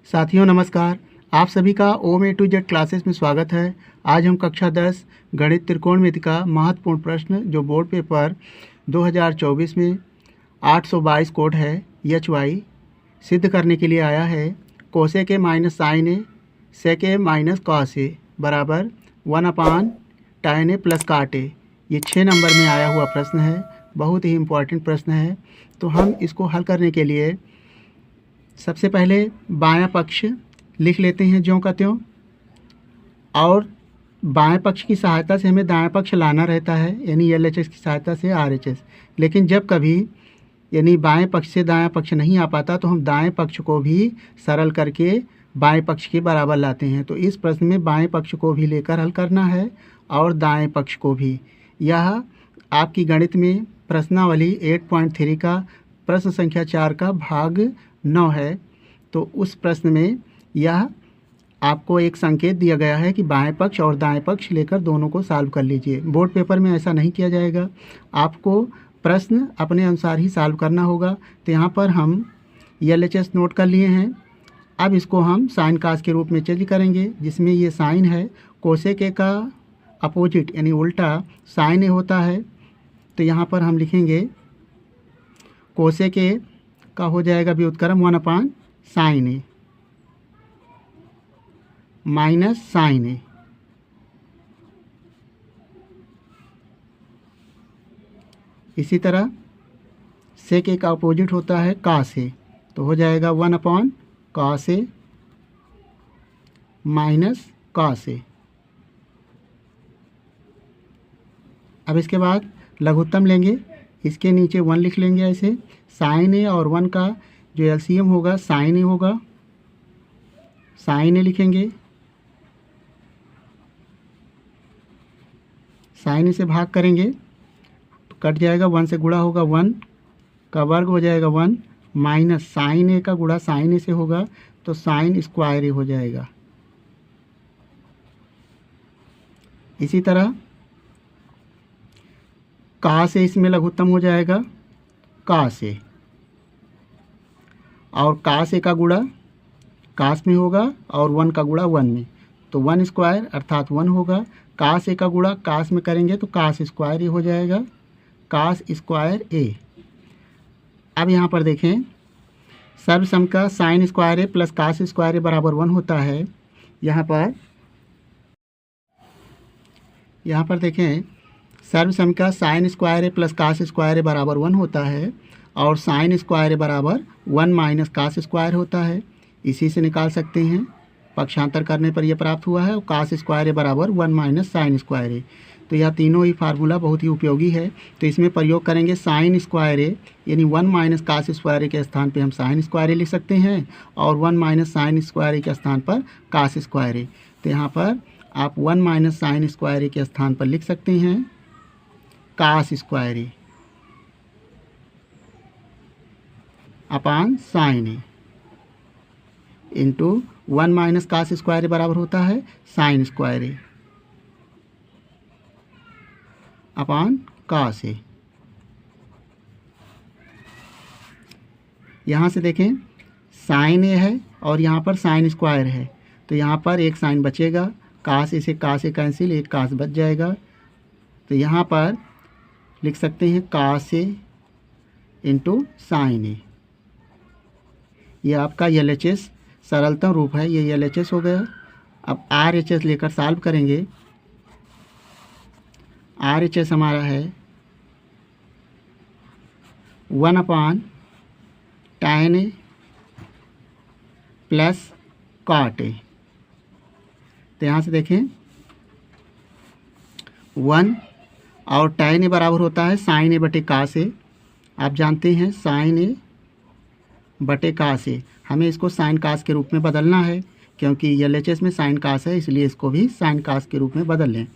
साथियों नमस्कार। आप सभी का ओम ए टू जेड क्लासेस में स्वागत है। आज हम कक्षा 10 गणित त्रिकोणमिति का महत्वपूर्ण प्रश्न जो बोर्ड पेपर 2024 में 822 कोड है एच वाई सिद्ध करने के लिए आया है। Cosec A minus sine A sec A minus cos A बराबर 1/tan ए प्लस काट ए। ये 6 नंबर में आया हुआ प्रश्न है। बहुत ही इम्पोर्टेंट प्रश्न है। तो हम इसको हल करने के लिए सबसे पहले बायां पक्ष लिख लेते हैं ज्यों का त्यों, और बाएं पक्ष की सहायता से हमें दाएं पक्ष लाना रहता है, यानी LHS की सहायता से RHS। लेकिन जब कभी यानी बाएं पक्ष से दाएं पक्ष नहीं आ पाता तो हम दाएं पक्ष को भी सरल करके बाएं पक्ष के बराबर लाते हैं। तो इस प्रश्न में बाएं पक्ष को भी लेकर हल करना है और दाएं पक्ष को भी। यह आपकी गणित में प्रश्नावली 8.3 का प्रश्न संख्या 4 का भाग 9 है। तो उस प्रश्न में यह आपको एक संकेत दिया गया है कि बाएं पक्ष और दाएं पक्ष लेकर दोनों को सॉल्व कर लीजिए। बोर्ड पेपर में ऐसा नहीं किया जाएगा, आपको प्रश्न अपने अनुसार ही सॉल्व करना होगा। तो यहाँ पर हम LHS नोट कर लिए हैं। अब इसको हम साइन कास के रूप में चेंज करेंगे, जिसमें ये साइन है। कोसेक ए का अपोजिट यानी उल्टा साइन ए होता है। तो यहाँ पर हम लिखेंगे कोसेक ए का हो जाएगा व्युत्क्रम 1/sin ए माइनस साइन ए। इसी तरह सेक ए का अपोजिट होता है कास ए, तो हो जाएगा 1/cos ए माइनस cos ए। अब इसके बाद लघुत्तम लेंगे, इसके नीचे 1 लिख लेंगे। ऐसे साइन ए और 1 का जो एलसीएम होगा साइन ए होगा, साइन ए लिखेंगे। साइन ए से भाग करेंगे तो कट जाएगा, 1 से गुणा होगा 1 का वर्ग हो जाएगा 1 माइनस साइन ए का गुणा साइन ए से होगा तो साइन स्क्वायर ए हो जाएगा। इसी तरह कास ए इसमें लघुत्तम हो जाएगा कास ए, और कास ए का गुणा कास में होगा और 1 का गुणा 1 में, तो 1 स्क्वायर अर्थात 1 होगा। कास ए का गुणा कास में करेंगे तो कास स्क्वायर ए हो जाएगा, कास स्क्वायर ए। अब यहाँ पर देखें, सर्वसम का साइन स्क्वायर ए प्लस कास स्क्वायर ए बराबर 1 होता है। यहाँ पर देखें, सर्वसम का साइन स्क्वायर ए प्लस कास स्क्वायर ए बराबर 1 होता है, और साइन स्क्वायर ए बराबर 1 माइनस कास स्क्वायर होता है। इसी से निकाल सकते हैं, पक्षांतर करने पर यह प्राप्त हुआ है। और कास स्क्वायर ए बराबर 1 माइनस साइन स्क्वायर ए। तो यह तीनों ही फार्मूला बहुत ही उपयोगी है। तो इसमें प्रयोग करेंगे साइन स्क्वायर ए, यानी 1 माइनस कास स्क्वायर ए के स्थान पे हम साइन स्क्वायर ए लिख सकते हैं, और 1 माइनस साइन स्क्वायर ए के स्थान पर कास स्क्वायर ए। तो यहाँ पर आप 1 माइनस साइन स्क्वायर ए के स्थान पर लिख सकते हैं कास स्क्वायर ए अपान साइन ए इंटू 1 माइनस कास स्क्वायर ए बराबर होता है साइन स्क्वायर ए अपान कास ए। यहाँ से देखें, साइन ए है और यहाँ पर साइन स्क्वायर है, तो यहाँ पर एक साइन बचेगा, कास ए से कास ए कैंसिल, एक कास बच जाएगा। तो यहाँ पर लिख सकते हैं कास ए इंटू साइन ए। ये आपका LHS सरलतम रूप है, ये LHS हो गया। अब RHS लेकर सॉल्व करेंगे। RHS हमारा है 1/tan ए प्लस cot ए। तो यहाँ से देखें 1 और tan ए बराबर होता है साइन ए बटे कास ए। आप जानते हैं साइन ए बटे कास ए, हमें इसको साइन कास के रूप में बदलना है, क्योंकि LHS में साइन कास है, इसलिए इसको भी साइन कास के रूप में बदल लें।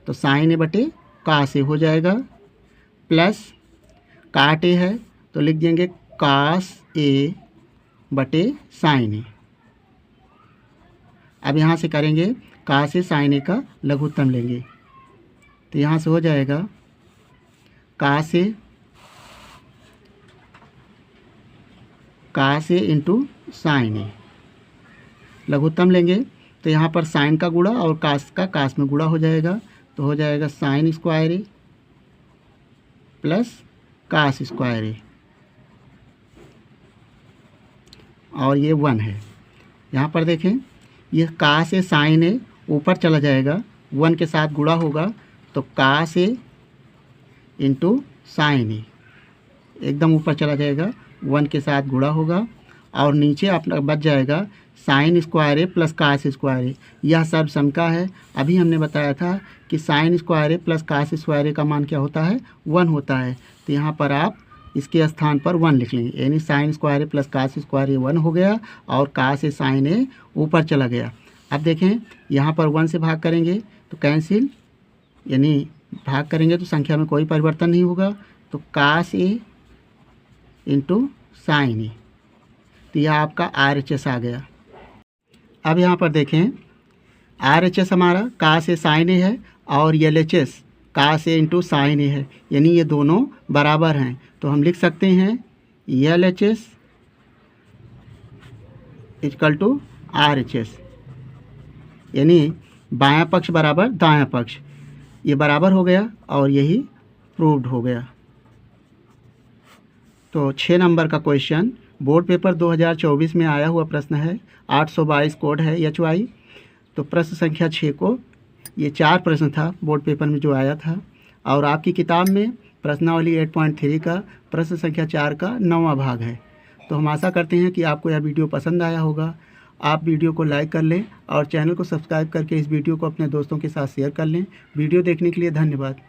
तो साइन ए बटे कास ए हो जाएगा, प्लस काट ए है तो लिख देंगे कास ए बटे साइन ए। अब यहाँ से करेंगे कास ए साइन ए का लघुत्तम लेंगे, तो यहाँ से हो जाएगा कास ए इंटू साइन ए। लघुत्तम लेंगे तो यहाँ पर साइन का गुणा और कास का कास में गुणा हो जाएगा, तो हो जाएगा साइन स्क्वायर ए प्लस कास स्क्वायर ए, और ये 1 है। यहाँ पर देखें ये कास ए साइन ए ऊपर चला जाएगा, 1 के साथ गुणा होगा तो कास ए इंटू साइन ए एकदम ऊपर चला जाएगा, 1 के साथ गुणा होगा और नीचे अपना बच जाएगा साइन स्क्वायर ए प्लस कास स्क्वायर ए। यह सब सम का है। अभी हमने बताया था कि साइन स्क्वायर ए प्लस कास स्क्वायर ए का मान क्या होता है, 1 होता है। तो यहाँ पर आप इसके स्थान पर 1 लिख लेंगे, यानी साइन स्क्वायर ए प्लस कास स्क्वायर ए 1 हो गया और कास ए साइन ए ऊपर चला गया। अब देखें यहाँ पर 1 से भाग करेंगे तो कैंसिल, यानी भाग करेंगे तो संख्या में कोई परिवर्तन नहीं होगा, तो कास ए इंटू साइन ए, तो यह आपका RHS आ गया। अब यहाँ पर देखें RHS हमारा कास ए साइन ए है और LHS कास ए इंटू साइन ए है, यानी ये दोनों बराबर हैं। तो हम लिख सकते हैं LHS इक्वल टू RHS, यानी बायां पक्ष बराबर दायां पक्ष, ये बराबर हो गया और यही प्रूव्ड हो गया। तो 6 नंबर का क्वेश्चन बोर्ड पेपर 2024 में आया हुआ प्रश्न है, 822 कोड है HY। तो प्रश्न संख्या 6 को, ये 4 प्रश्न था बोर्ड पेपर में जो आया था, और आपकी किताब में प्रश्नावली 8.3 का प्रश्न संख्या 4 का 9वां भाग है। तो हम आशा करते हैं कि आपको यह वीडियो पसंद आया होगा। आप वीडियो को लाइक कर लें और चैनल को सब्सक्राइब करके इस वीडियो को अपने दोस्तों के साथ शेयर कर लें। वीडियो देखने के लिए धन्यवाद।